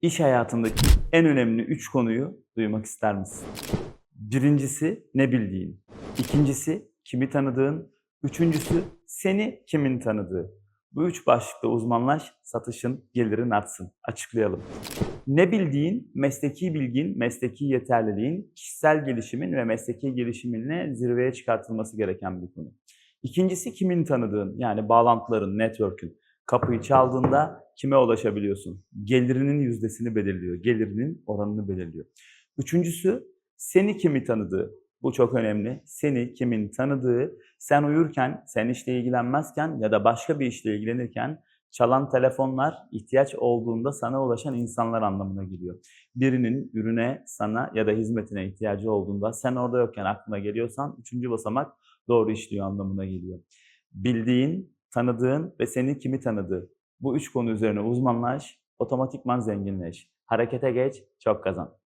İş hayatındaki en önemli 3 konuyu duymak ister misin? Birincisi ne bildiğin, ikincisi kimi tanıdığın, üçüncüsü seni kimin tanıdığı. Bu 3 başlıkta uzmanlaş, satışın, gelirin artsın. Açıklayalım. Ne bildiğin, mesleki bilgin, mesleki yeterliliğin, kişisel gelişimin ve mesleki gelişiminle zirveye çıkartılması gereken bir konu. İkincisi kimin tanıdığın, yani bağlantıların, network'ün. Kapıyı çaldığında kime ulaşabiliyorsun? Gelirinin yüzdesini belirliyor, gelirinin oranını belirliyor. Üçüncüsü seni kimi tanıdığı. Bu çok önemli. Seni kimin tanıdığı, sen uyurken, sen işle ilgilenmezken ya da başka bir işle ilgilenirken çalan telefonlar ihtiyaç olduğunda sana ulaşan insanlar anlamına geliyor. Birinin ürüne, sana ya da hizmetine ihtiyacı olduğunda sen orada yokken aklına geliyorsan üçüncü basamak doğru işliyor anlamına geliyor. Bildiğin, tanıdığın ve senin kimi tanıdığı. Bu üç konu üzerine uzmanlaş, otomatikman zenginleş. Harekete geç, çok kazan.